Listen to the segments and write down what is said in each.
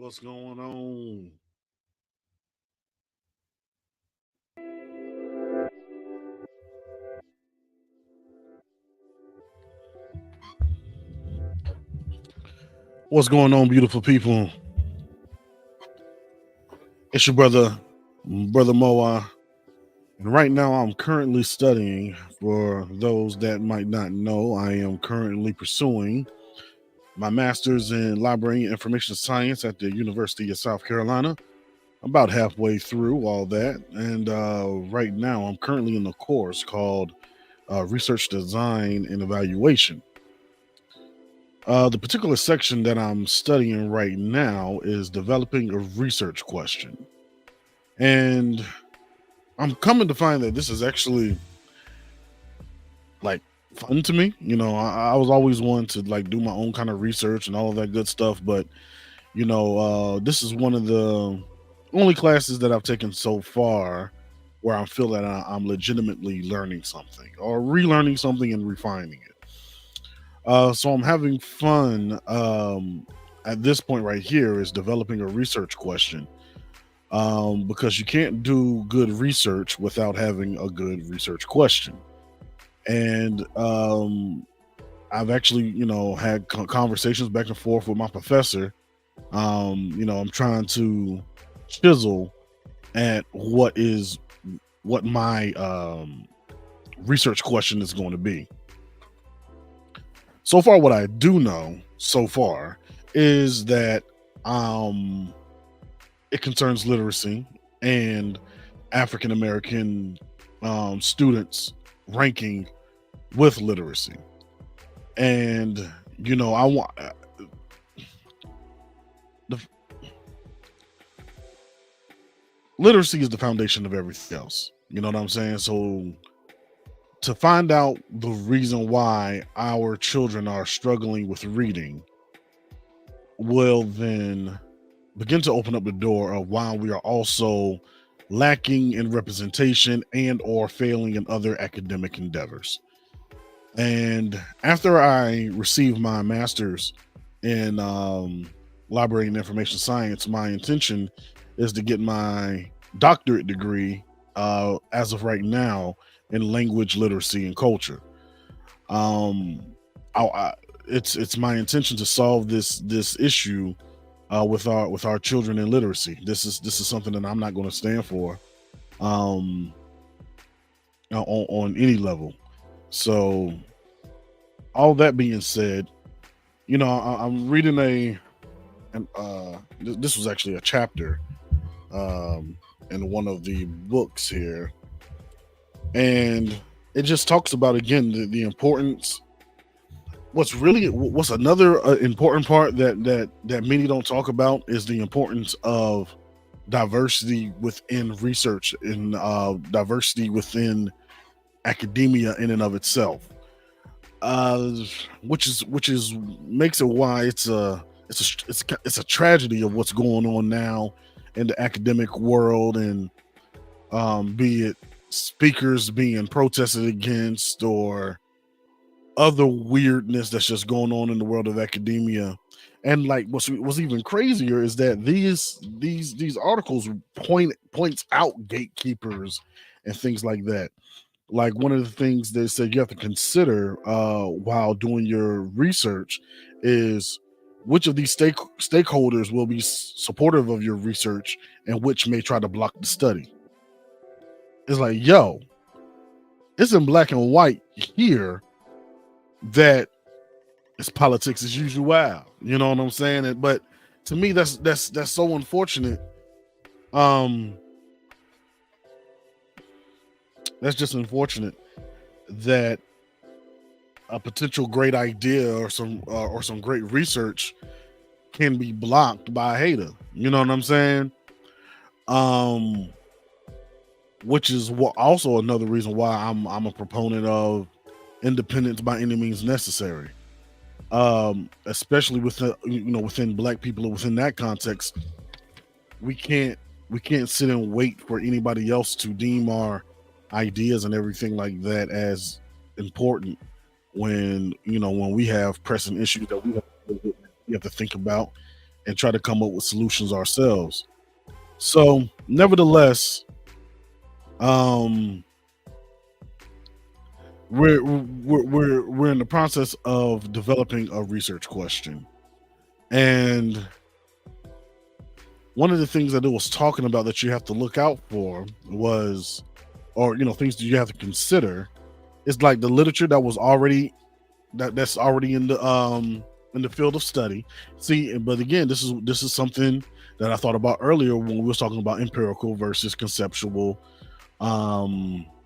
What's going on? What's going on, beautiful people? It's your brother Moa. And right now, I'm currently studying. For those that might not know, I am currently pursuing my master's in library and information science at the University of South Carolina. About halfway through all that. And right now, I'm currently in a course called Research Design and Evaluation. The particular section that I'm studying right now is developing a research question. And I'm coming to find that this is actually like fun to me. I was always one to like do my own kind of research and all of that good stuff. But, this is one of the only classes that I've taken so far where I feel that I'm legitimately learning something or relearning something and refining it. So I'm having fun at this point right here is developing a research question because you can't do good research without having a good research question. And I've actually, had conversations back and forth with my professor. I'm trying to chisel at what my research question is going to be. So far, what I do know so far is that um, it concerns literacy and African American students ranking with literacy. And I want the literacy is the foundation of everything else. You know what I'm saying? So to find out the reason why our children are struggling with reading will then begin to open up the door of why we are also lacking in representation and or failing in other academic endeavors. And after I received my master's in library and information science, my intention is to get my doctorate degree as of right now in language literacy and culture. um it's my intention to solve this issue with our children in literacy. This is something that I'm not going to stand for um on any level. So all that being said, I'm reading this was actually a chapter um in one of the books here, and it just talks about again the importance. What's another important part that many don't talk about is the importance of diversity within research and diversity within academia in and of itself, uh, which is makes it why it's a tragedy of what's going on now in the academic world, and be it speakers being protested against or other weirdness that's just going on in the world of academia. And like what's even crazier is that these articles points out gatekeepers and things like that. Like one of the things they said you have to consider while doing your research is which of these stakeholders will be supportive of your research and which may try to block the study. It's like, yo, it's in black and white here that it's politics as usual. You know what I'm saying? But to me, that's so unfortunate. Um, that's just unfortunate that a potential great idea or some great research can be blocked by a hater. You know what I'm saying? Um, which is what also another reason why I'm a proponent of independence by any means necessary. Especially within black people or within that context, we can't we can't sit and wait for anybody else to deem our ideas and everything like that as important when when we have pressing issues that we have to think about and try to come up with solutions ourselves. So, nevertheless, um, we're in the process of developing a research question, and one of the things that it was talking about that you have to look out for was, or things that you have to consider, is like the literature that was already that's already in the field of study. See, but again, this is something that I thought about earlier when we were talking about empirical versus conceptual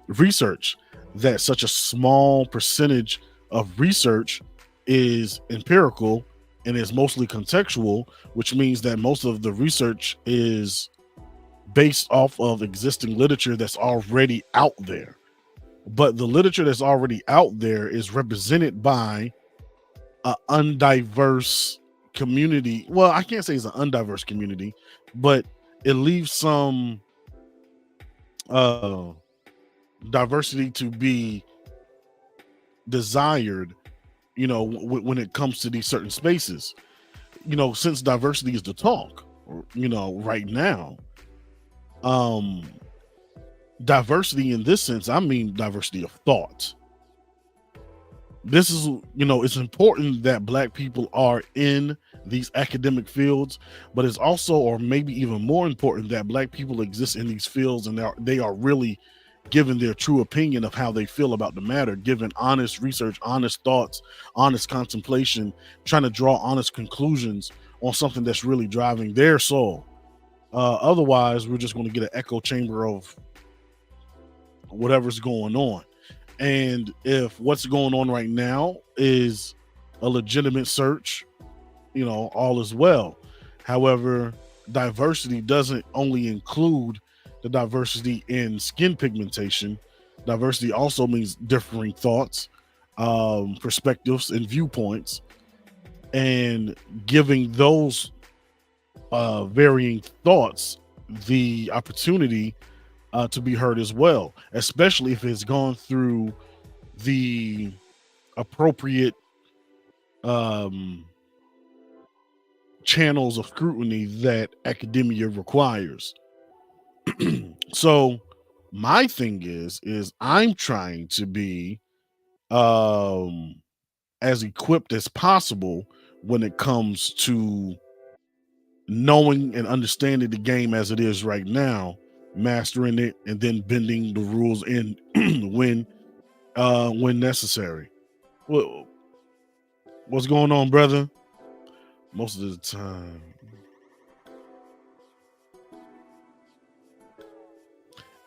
research, that such a small percentage of research is empirical and is mostly contextual, which means that most of the research is based off of existing literature that's already out there. But the literature that's already out there is represented by a undiverse community. Well, I can't say it's an undiverse community, but it leaves some uh diversity to be desired, when it comes to these certain spaces. Since diversity is the talk, right now, um diversity in this sense, I mean diversity of thought. This is, it's important that Black people are in these academic fields, but it's also, or maybe even more important, that Black people exist in these fields and they are really given their true opinion of how they feel about the matter, given honest research, honest thoughts, honest contemplation, trying to draw honest conclusions on something that's really driving their soul. Otherwise, we're just going to get an echo chamber of whatever's going on. And if what's going on right now is a legitimate search, all is well. However, diversity doesn't only include the diversity in skin pigmentation. Diversity also means differing thoughts, perspectives, and viewpoints, and giving those varying thoughts the opportunity to be heard as well, especially if it's gone through the appropriate channels of scrutiny that academia requires. So my thing is I'm trying to be as equipped as possible when it comes to knowing and understanding the game as it is right now, mastering it, and then bending the rules in when necessary. Well, what's going on, brother? Most of the time.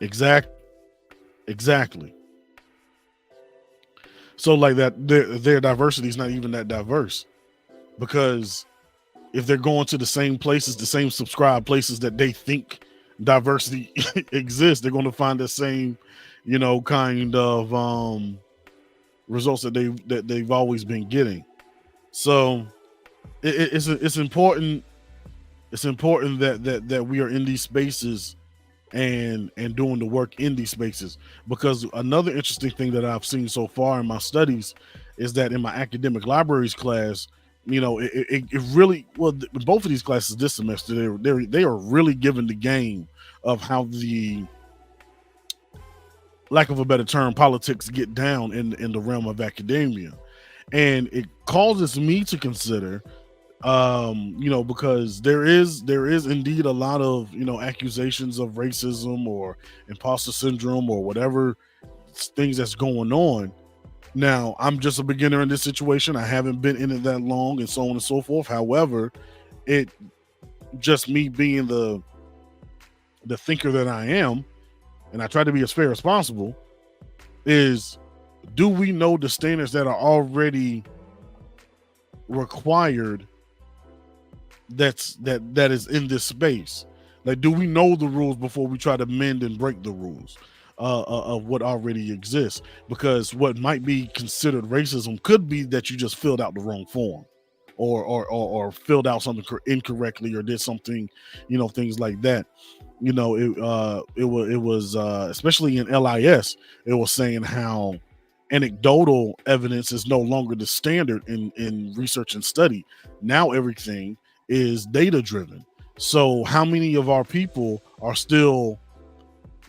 Exactly. So like that, their diversity is not even that diverse, because if they're going to the same places, the same subscribed places that they think diversity exists, they're going to find the same, kind of results that they've always been getting. So it's important. It's important that we are in these spaces and doing the work in these spaces, because another interesting thing that I've seen so far in my studies is that in my academic libraries class, it really, well, both of these classes this semester, they are really given the game of how the, lack of a better term, politics get down in the realm of academia. And it causes me to consider, because there is indeed a lot of, accusations of racism or imposter syndrome or whatever things that's going on. Now, I'm just a beginner in this situation. I haven't been in it that long, and so on and so forth. However, it just me being the thinker that I am, and I try to be as fair as possible, is, do we know the standards that are already required that is in this space? Like, do we know the rules before we try to mend and break the rules of what already exists? Because what might be considered racism could be that you just filled out the wrong form, or filled out something incorrectly, or did something, things like that. It was especially in LIS, it was saying how anecdotal evidence is no longer the standard in research and study. Now everything is data driven. So how many of our people are still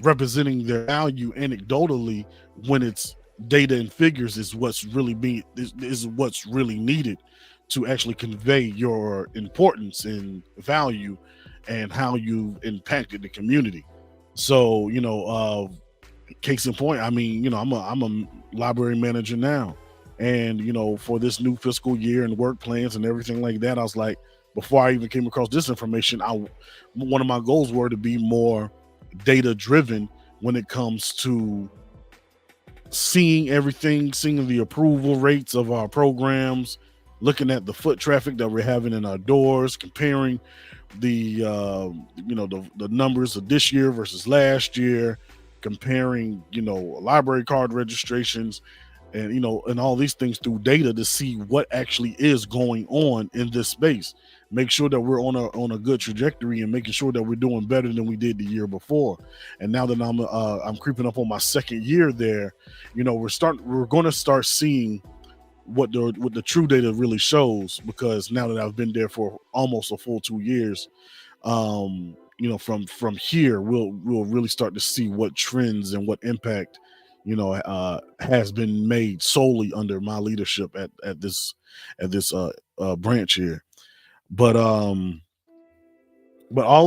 representing their value anecdotally when it's data and figures is what's really is what's really needed to actually convey your importance and value and how you impacted the community. So, case in point, I mean, I'm a library manager now. And, for this new fiscal year and work plans and everything like that, I was like, before I even came across this information, one of my goals were to be more data driven when it comes to seeing everything, seeing the approval rates of our programs, looking at the foot traffic that we're having in our doors, comparing the numbers of this year versus last year, comparing library card registrations, and and all these things through data to see what actually is going on in this space. Make sure that we're on a good trajectory and making sure that we're doing better than we did the year before. And now that I'm creeping up on my second year there, we're going to start seeing what the true data really shows, because now that I've been there for almost a full 2 years, from here we'll really start to see what trends and what impact has been made solely under my leadership at this branch here. But all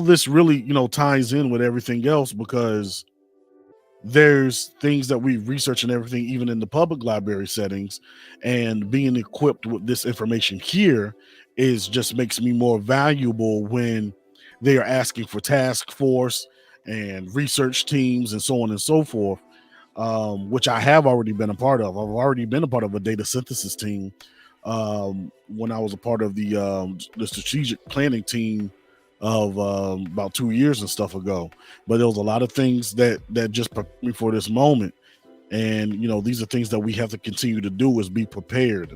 this really ties in with everything else, because there's things that we research and everything, even in the public library settings, and being equipped with this information here is just makes me more valuable when they are asking for task force and research teams and so on and so forth, which I have already been a part of. I've already been a part of a data synthesis team when I was a part of the strategic planning team of about 2 years and stuff ago. But there was a lot of things that just prepared me for this moment. And these are things that we have to continue to do, is be prepared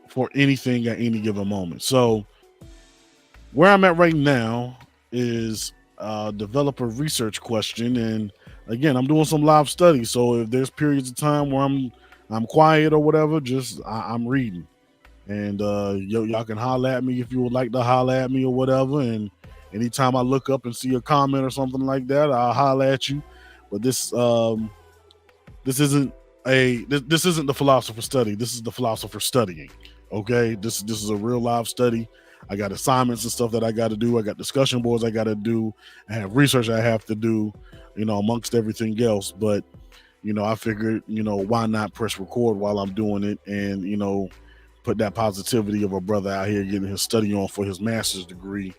for anything at any given moment. So where I'm at right now is developer research question. And again, I'm doing some live studies. So if there's periods of time where I'm quiet or whatever, just I'm reading. And y'all can holler at me if you would like to holler at me or whatever. And anytime I look up and see a comment or something like that, I'll holler at you. But this isn't the philosopher study. This is the philosopher studying. Okay, this is a real live study. I got assignments and stuff that I got to do. I got discussion boards I got to do. I have research I have to do, amongst everything else. But I figured, why not press record while I'm doing it, and put that positivity of a brother out here getting his study on for his master's degree,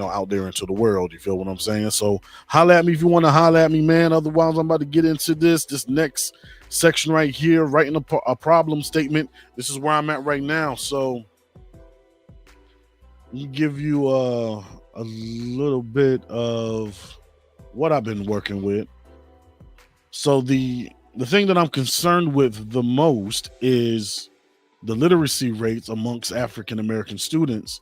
out there into the world. You feel what I'm saying? So holler at me if you want to holler at me, man. Otherwise, I'm about to get into this next section right here, writing a problem statement. This is where I'm at right now. So let me give you a little bit of what I've been working with. So the thing that I'm concerned with the most is the literacy rates amongst African American students.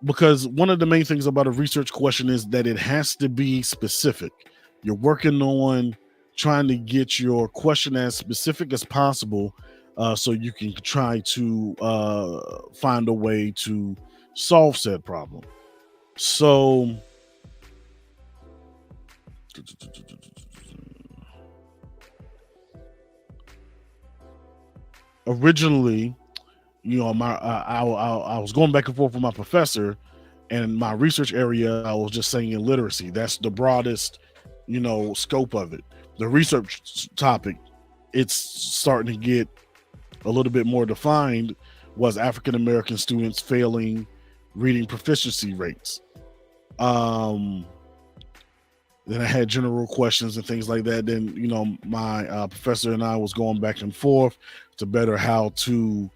Because one of the main things about a research question is that it has to be specific. You're working on trying to get your question as specific as possible, so you can try to find a way to solve said problem. So originally, I was going back and forth with my professor, and my research area, I was just saying literacy. That's the broadest, scope of it. The research topic, it's starting to get a little bit more defined, was African American students failing reading proficiency rates. Then I had general questions and things like that. Then, my professor and I was going back and forth to better how to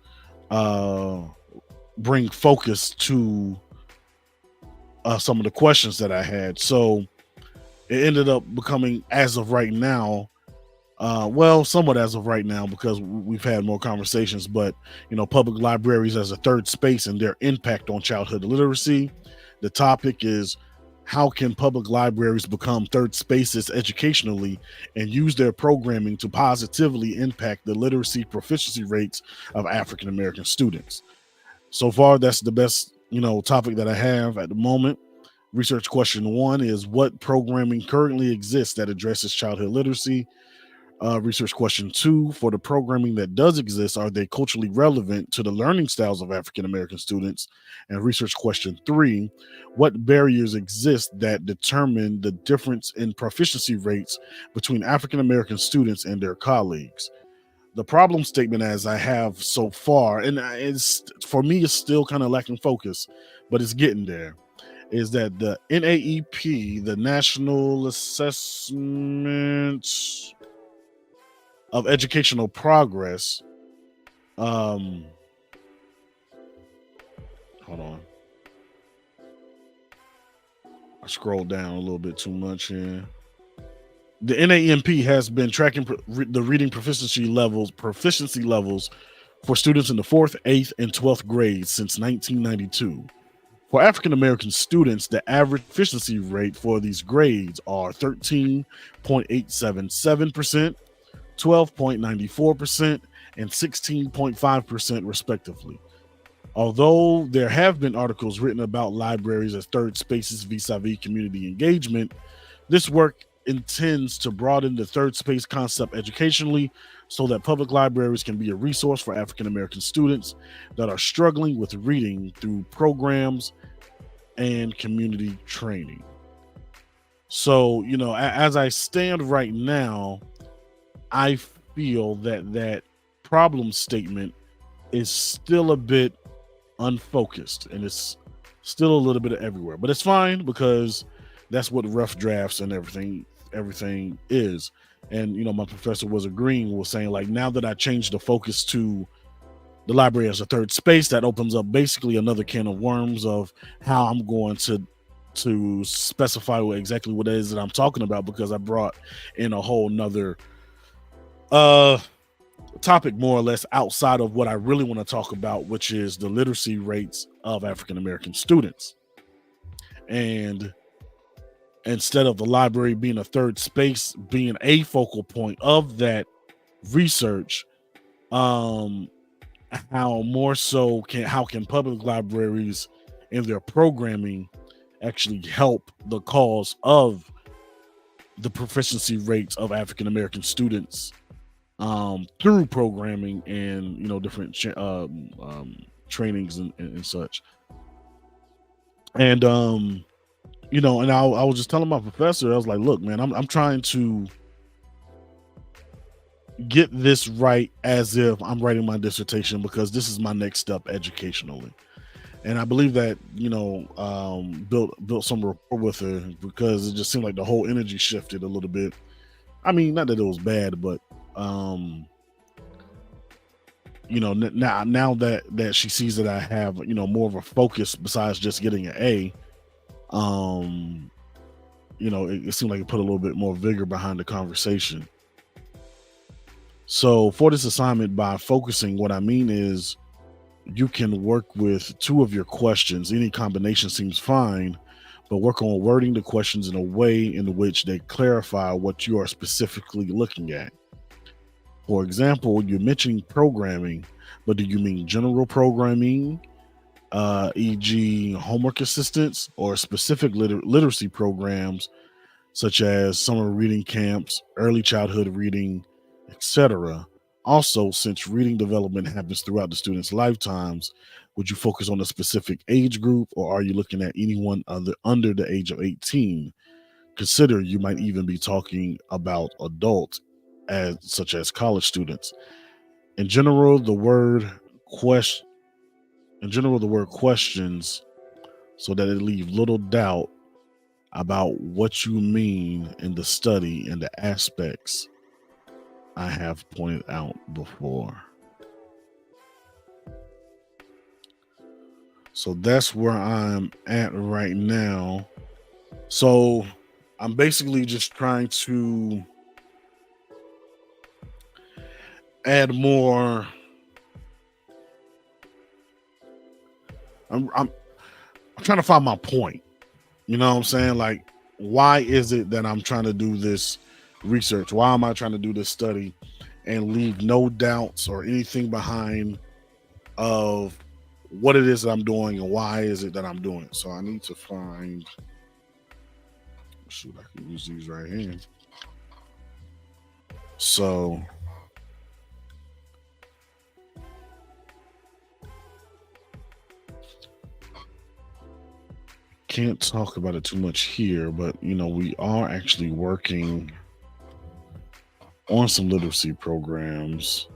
bring focus to some of the questions that I had. So it ended up becoming, as of right now, somewhat as of right now, because we've had more conversations, but public libraries as a third space and their impact on childhood literacy. The topic is how can public libraries become third spaces educationally and use their programming to positively impact the literacy proficiency rates of African American students? So far, that's the best, topic that I have at the moment. Research question one is, what programming currently exists that addresses childhood literacy? Research question two, for the programming that does exist, are they culturally relevant to the learning styles of African American students? And research question three, what barriers exist that determine the difference in proficiency rates between African American students and their colleagues? The problem statement, as I have so far, and it's for me, it's still kind of lacking focus, but it's getting there, is that the NAEP, the National Assessment of Educational Progress, hold on, I scrolled down a little bit too much here. The NAEP has been tracking the reading proficiency levels for students in the 4th, 8th, and 12th grades since 1992. For African American students, the average proficiency rate for these grades are 13.877%, 12.94%, and 16.5%, respectively. Although there have been articles written about libraries as third spaces vis-a-vis community engagement, this work intends to broaden the third space concept educationally so that public libraries can be a resource for African American students that are struggling with reading through programs and community training. So, as I stand right now, I feel that problem statement is still a bit unfocused and it's still a little bit of everywhere, but it's fine because that's what rough drafts and everything is. And my professor was saying, like, now that I changed the focus to the library as a third space, that opens up basically another can of worms of how I'm going to specify exactly what it is that I'm talking about, because I brought in a whole nother topic, more or less, outside of what I really want to talk about, which is the literacy rates of African American students. And instead of the library being a third space, being a focal point of that research, how can public libraries in their programming actually help the cause of the proficiency rates of African American students through programming and different trainings and such. And and I was just telling my professor, I was like, look, man, I'm trying to get this right as if I'm writing my dissertation, because this is my next step educationally. And I believe that, built some rapport with her, because it just seemed like the whole energy shifted a little bit. I mean, not that it was bad, but now that she sees that I have, more of a focus besides just getting an A, it seemed like it put a little bit more vigor behind the conversation. So for this assignment, by focusing, what I mean is you can work with two of your questions. Any combination seems fine, but work on wording the questions in a way in which they clarify what you are specifically looking at. For example, you're mentioning programming, but do you mean general programming, e.g. homework assistance, or specific literacy programs such as summer reading camps, early childhood reading, etc.? Also, since reading development happens throughout the student's lifetimes, would you focus on a specific age group, or are you looking at anyone under the age of 18? Consider you might even be talking about adults, such as college students. In general, the word questions, so that it leave little doubt about what you mean in the study and the aspects I have pointed out before. So that's where I'm at right now. So I'm basically just trying to add more. I'm trying to find my point. You know what I'm saying? Like, why is it that I'm trying to do this research? Why am I trying to do this study and leave no doubts or anything behind of what it is that I'm doing and why is it that I'm doing it? So I need to find, shoot, I can use these right here. So can't talk about it too much here, but you know, we are actually working on some literacy programs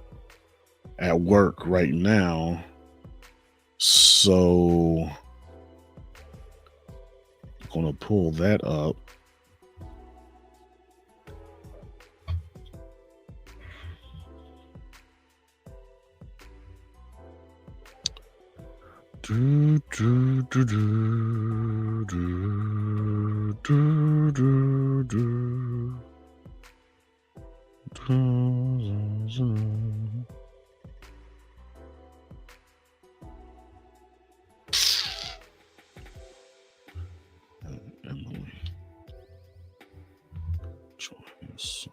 at work right now. So I'm gonna pull that up. Do, do, do, do, do, do, do, do. Emily. Joyce.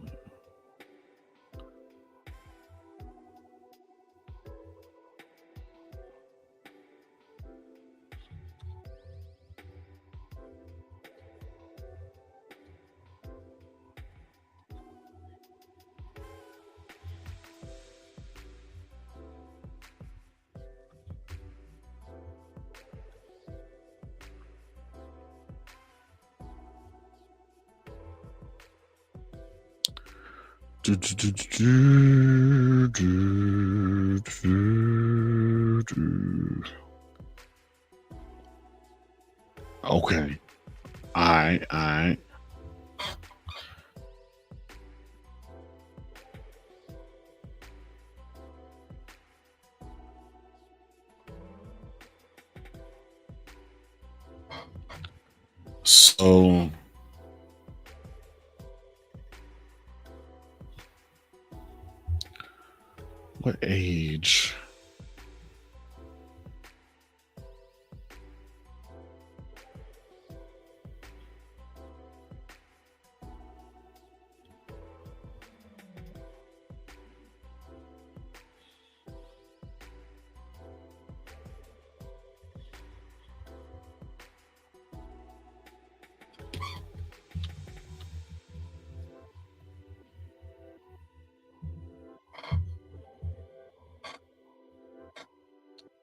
Do, do, do, do, do, do, do. Okay. All right. So what age?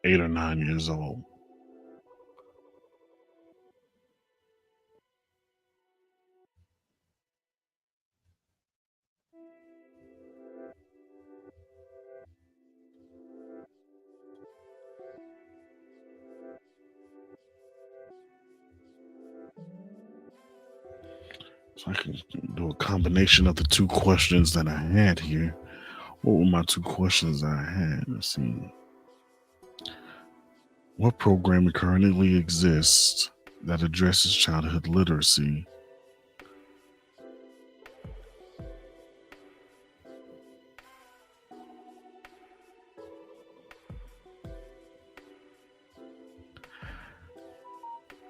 Eight or 9 years old. So I can do a combination of the two questions that I had here. What were my two questions that I had? Let's see. What program currently exists that addresses childhood literacy?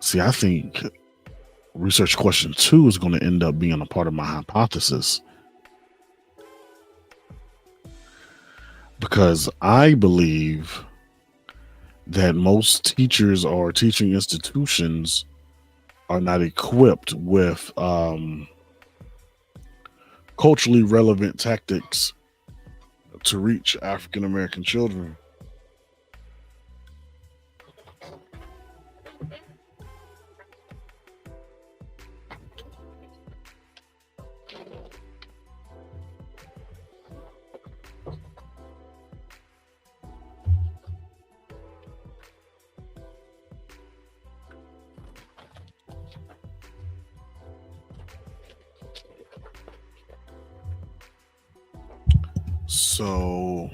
See, I think research question 2 is going to end up being a part of my hypothesis, because I believe that most teachers or teaching institutions are not equipped with culturally relevant tactics to reach African American children. So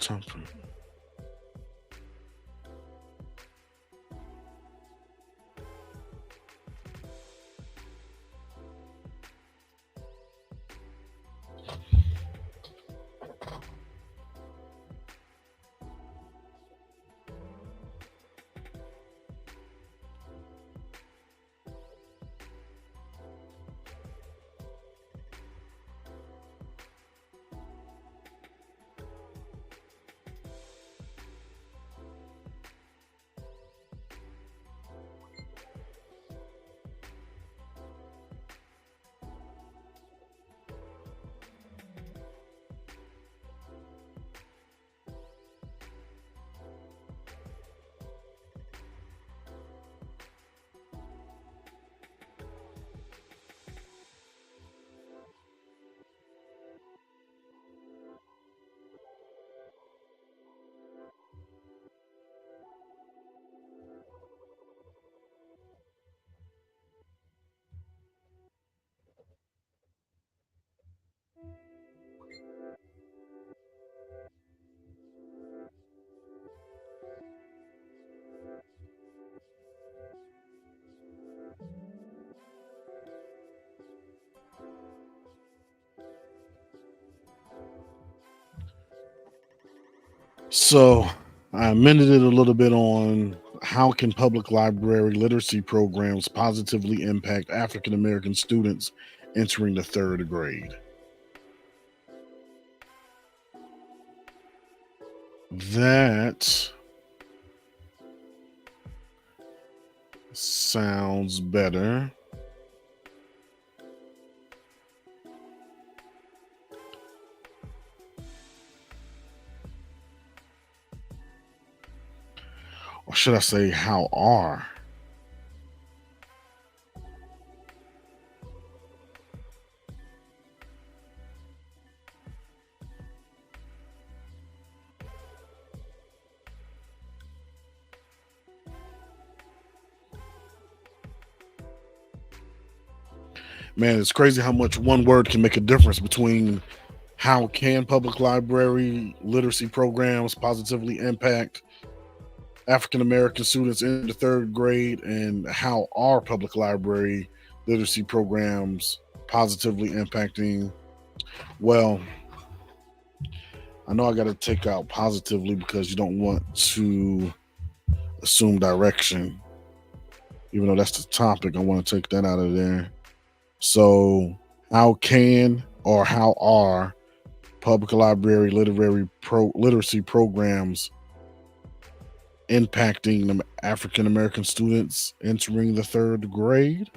topic. So I amended it a little bit on how can public library literacy programs positively impact African American students entering the third grade. That sounds better. Or should I say, how are? Man, it's crazy how much one word can make a difference between how can public library literacy programs positively impact African American students in the third grade, and how are public library literacy programs positively impacting. Well, I know I got to take out positively because you don't want to assume direction. Even though that's the topic, I want to take that out of there. So, how can or how are public library literacy programs impacting the African American students entering the third grade?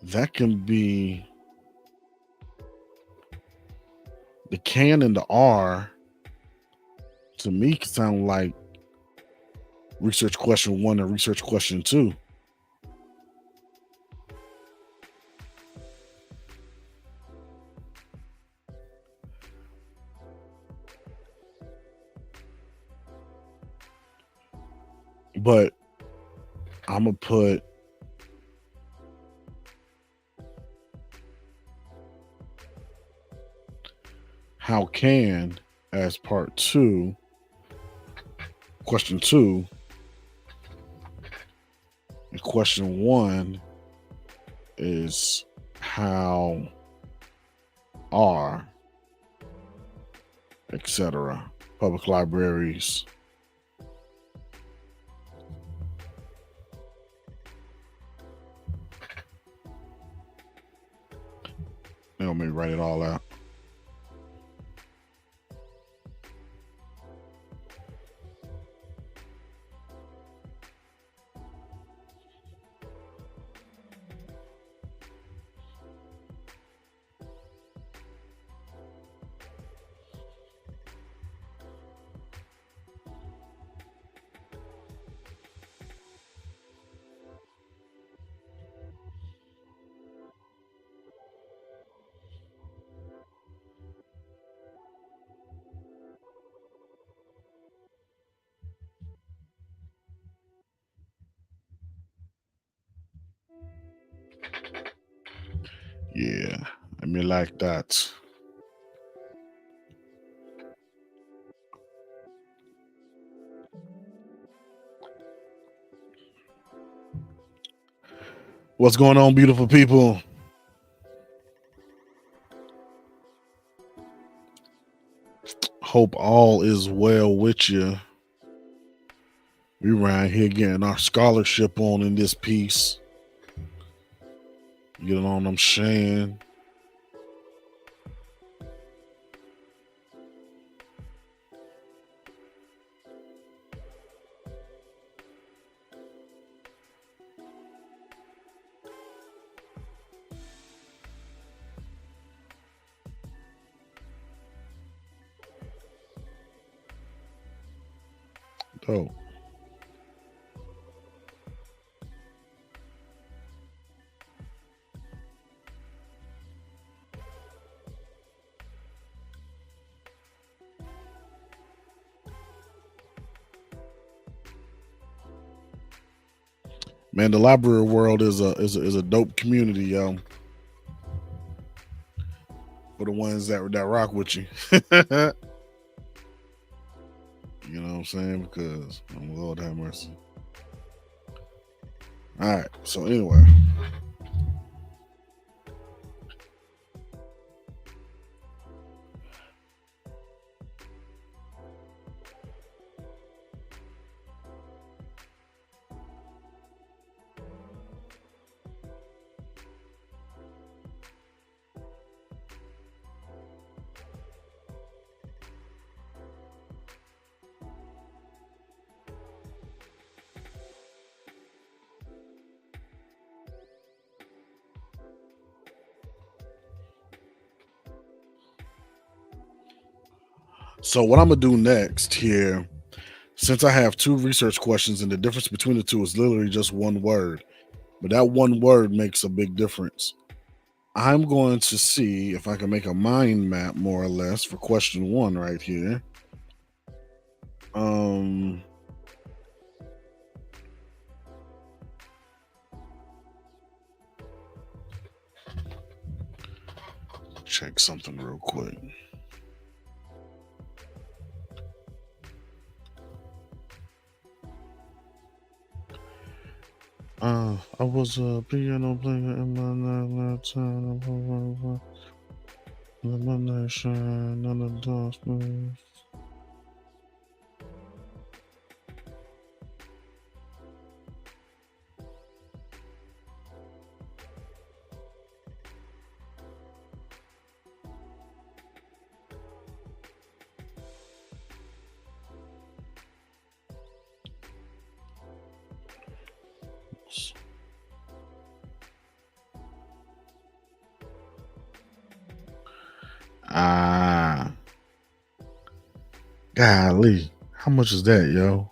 That can be the can and the R. To me, can sound like research question one and research question two. But I'm gonna put how can as part two, question two, and question one is how are, etc. public libraries. Let me write it all out. me like that. What's going on, beautiful people? Hope all is well with you. We around here getting our scholarship on in this piece. You know what I'm saying? Dope. Man, the library world is a dope community, yo. For the ones that rock with you. You know what I'm saying? Because Lord have mercy. All right. So anyway. So what I'm gonna do next here, since I have two research questions and the difference between the two is literally just one word, but that one word makes a big difference. I'm going to see if I can make a mind map more or less for question one right here. Check something real quick. I was a piano player in my lifetime. My nation, none of darkness. Golly, how much is that, yo?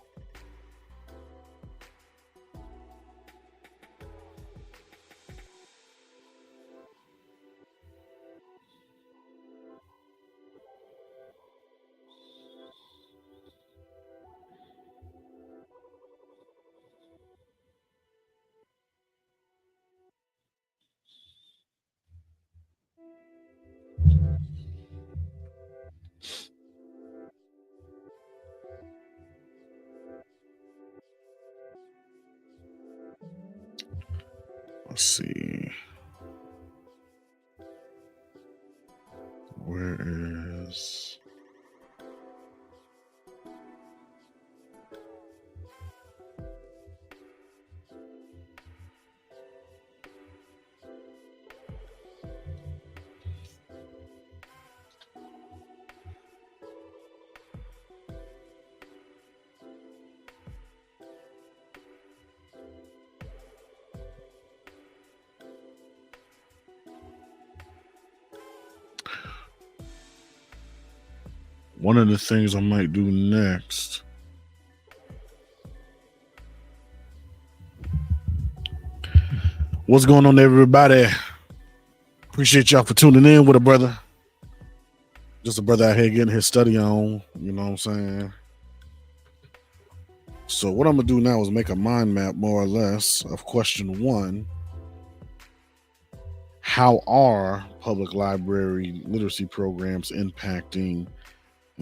Let's see. Where is... One of the things I might do next. What's going on, everybody? Appreciate y'all for tuning in with a brother. Just a brother out here getting his study on. You know what I'm saying? So what I'm going to do now is make a mind map, more or less, of question one. how are public library literacy programs impacting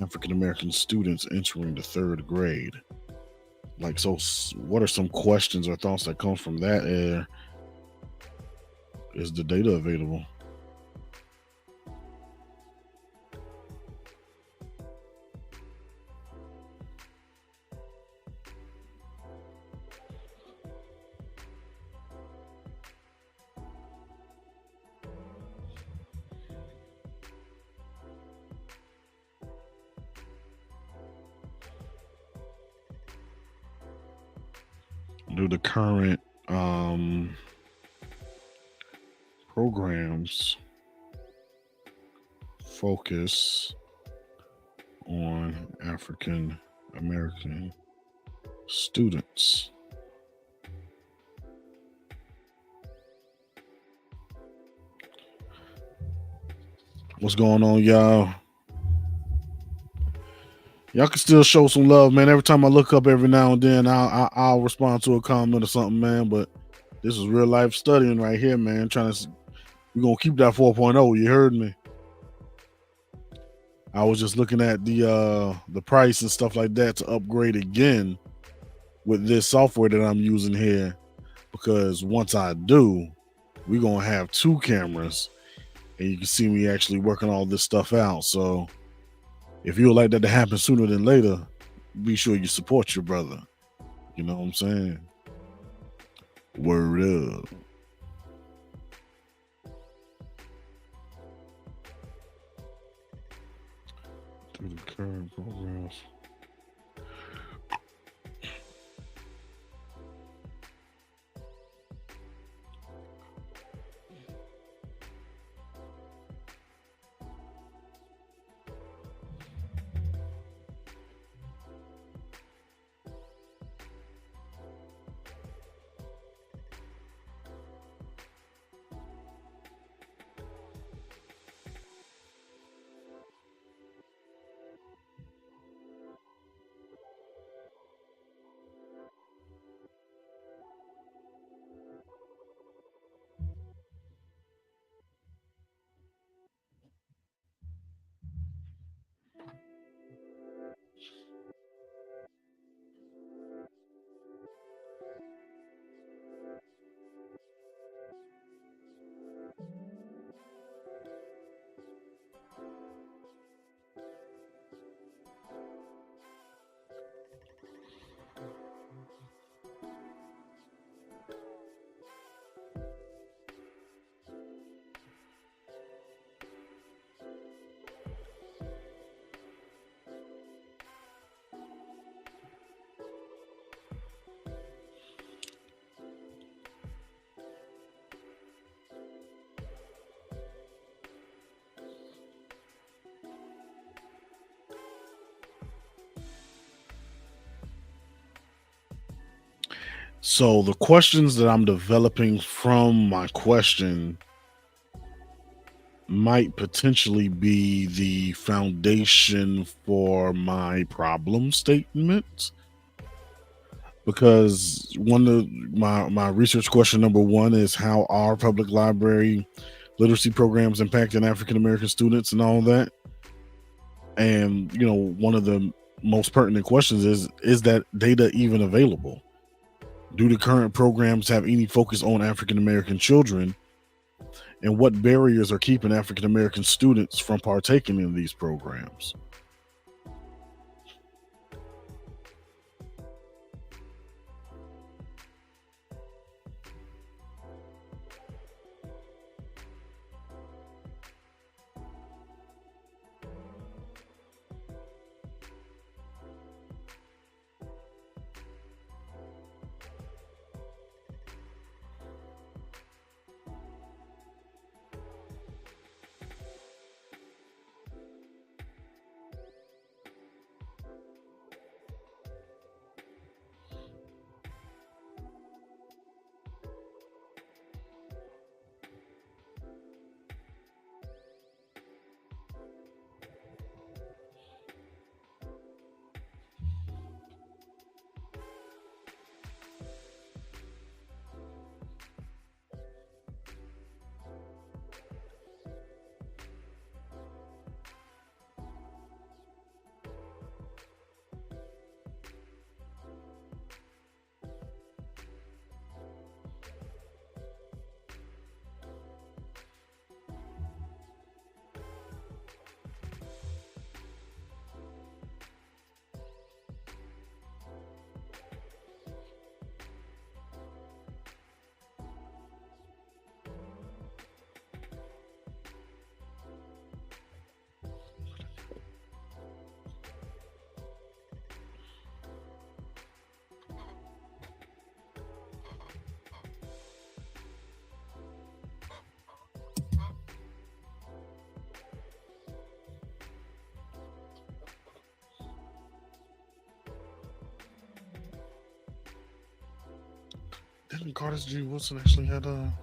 African American students entering the third grade? Like, so what are some questions or thoughts that come from that? Is the data available? Do the current programs focus on African American students? What's going on, y'all? Y'all can still show some love, man. Every time I look up every now and then, I'll respond to a comment or something, man. But this is real life studying right here, man. We're gonna keep that 4.0. You heard me. I was just looking at the price and stuff like that to upgrade again with this software that I'm using here, because once I do, we're gonna have 2 cameras and you can see me actually working all this stuff out. So if you would like that to happen sooner than later, be sure you support your brother. You know what I'm saying? Word up. To the current programs. So the questions that I'm developing from my question might potentially be the foundation for my problem statement, because one of my research question number 1 is, how are public library literacy programs impacting African American students and all that? And one of the most pertinent questions is that data even available? Do the current programs have any focus on African American children? And what barriers are keeping African American students from partaking in these programs? Didn't Carter G. Woodson actually had a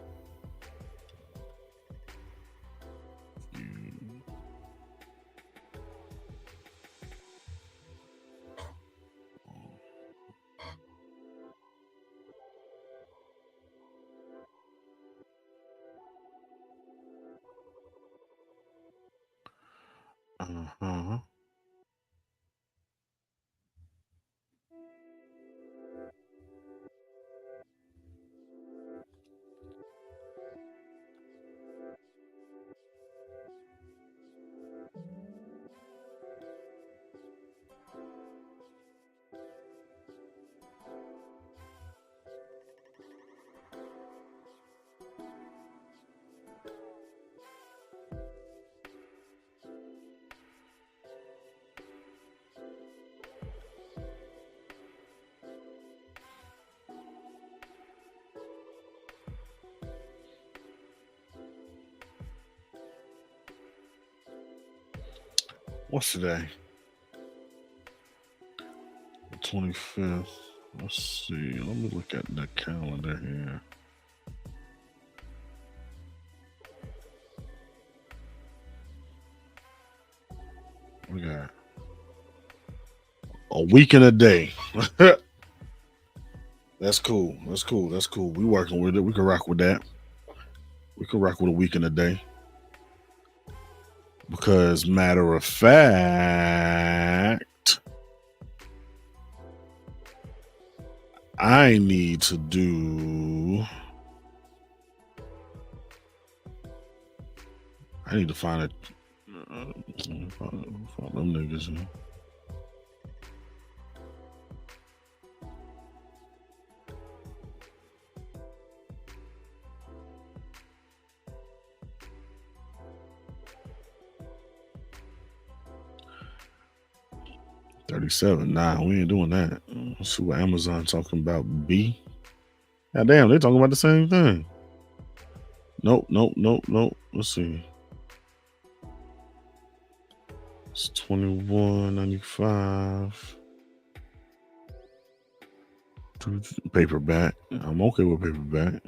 uh-huh. What's today? The 25th. Let's see. Let me look at the calendar here. We got a week and a day. That's cool. That's cool. That's cool. We working with it. We can rock with that. We can rock with a week and a day. Because matter of fact, I need to find it. Find them niggas. You know? $37. Nah, we ain't doing that. Let's see what Amazon talking about. B. God damn, they talking about the same thing. Nope. Let's see. It's $21.95. Paperback. I'm okay with paperback.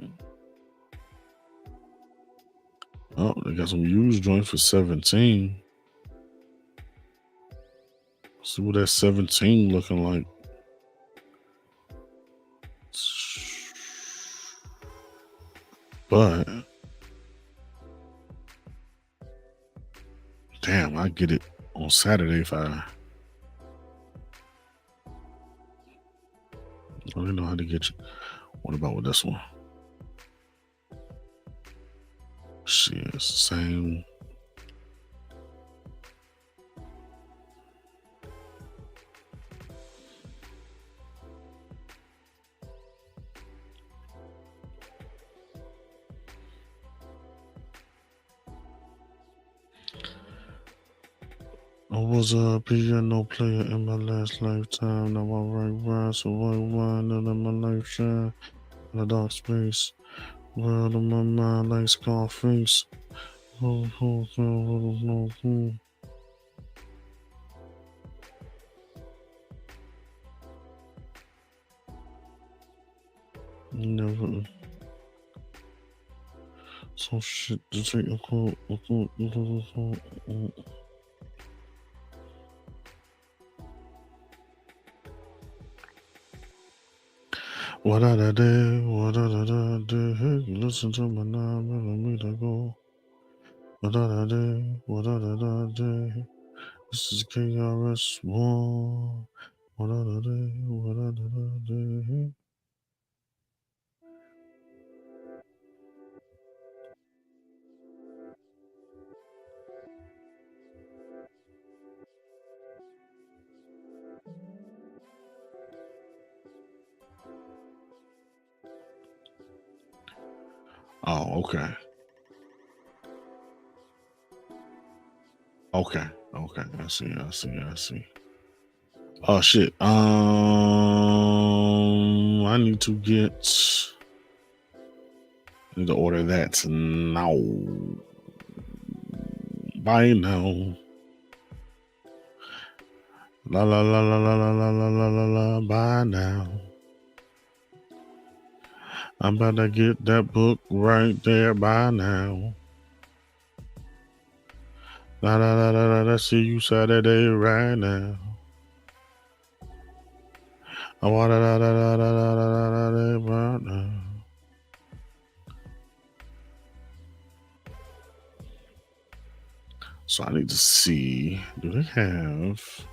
Oh, they got some used joints for $17. See what that 17 looking like. But damn, I get it on Saturday if I don't know how to get you. What about with this one? Shit, it's the same. I was a piano player in my last lifetime. Now I write rhymes, so I wind up in my life shine in a dark space. World of my mind like Scarface. Never. So shit to take a quote. What did I do? What did I do? Hey, listen to my 9mm go. What did I do? What did I do? This is KRS-One. What did I do? What did I do? Oh, okay. Okay. I see. Oh shit. I need to order that now. Buy now. La la la la la la la la la la la. Buy now. I'm about to get that book right there by now. La la la la la. See you Saturday right now. I want la la la la la la la right now. So I need to see, do they have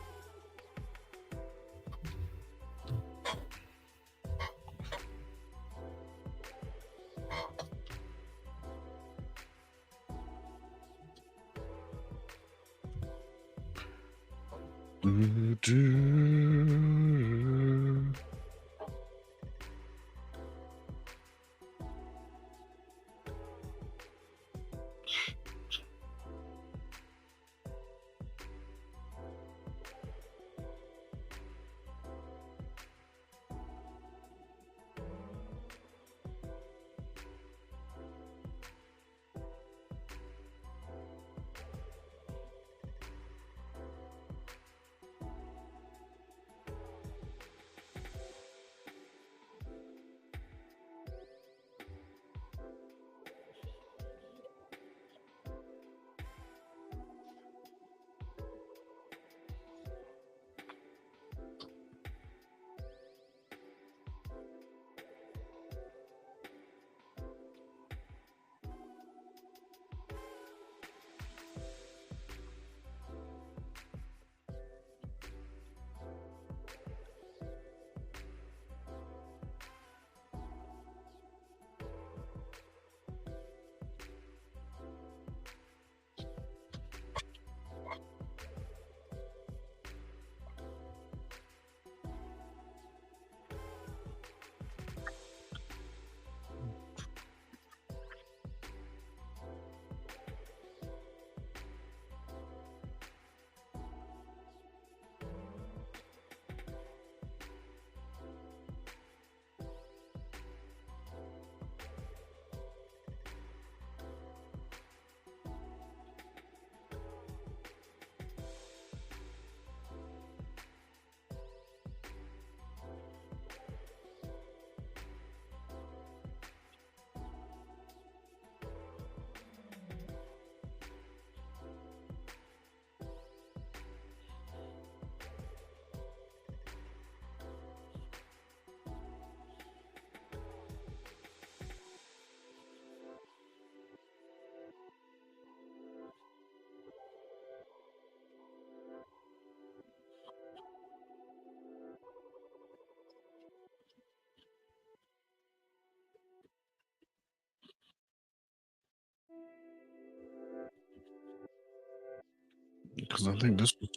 because I think this was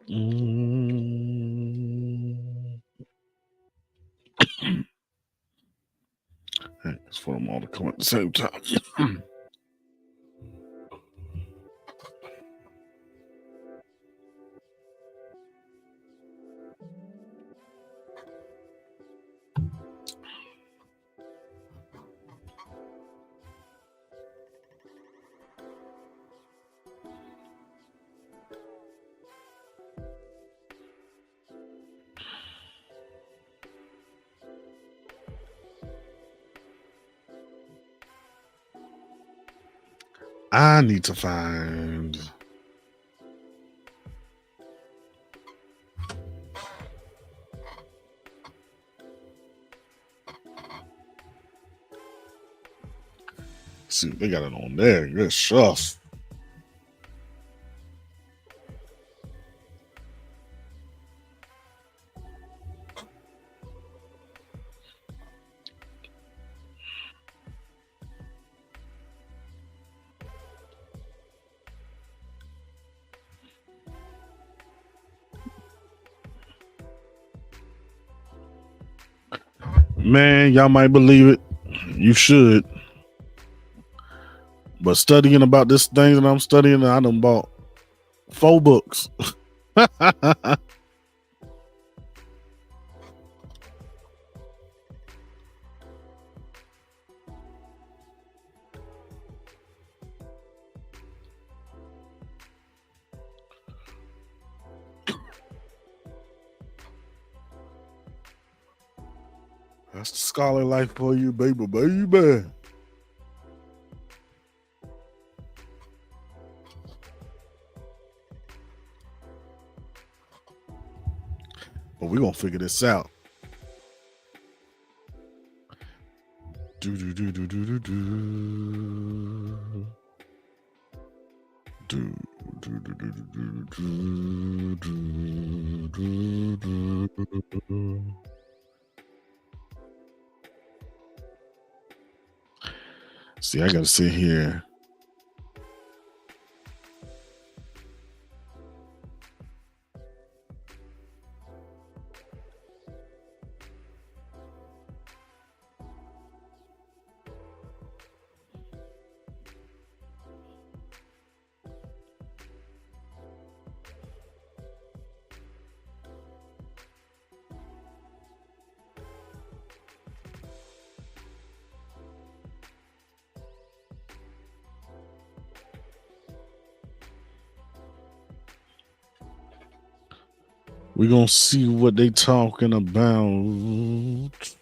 Mm. Hey, it's for them all to come at the same time. I need to find. See, they got it on there. Good stuff. Man, y'all might believe it. You should. But studying about this thing that I'm studying, I done bought 4 books. That's the scholar life for you, baby. But we're going to figure this out. Do do do do do do do. Do do do do do do do do. See, I gotta sit here. We're gonna see what they talking about.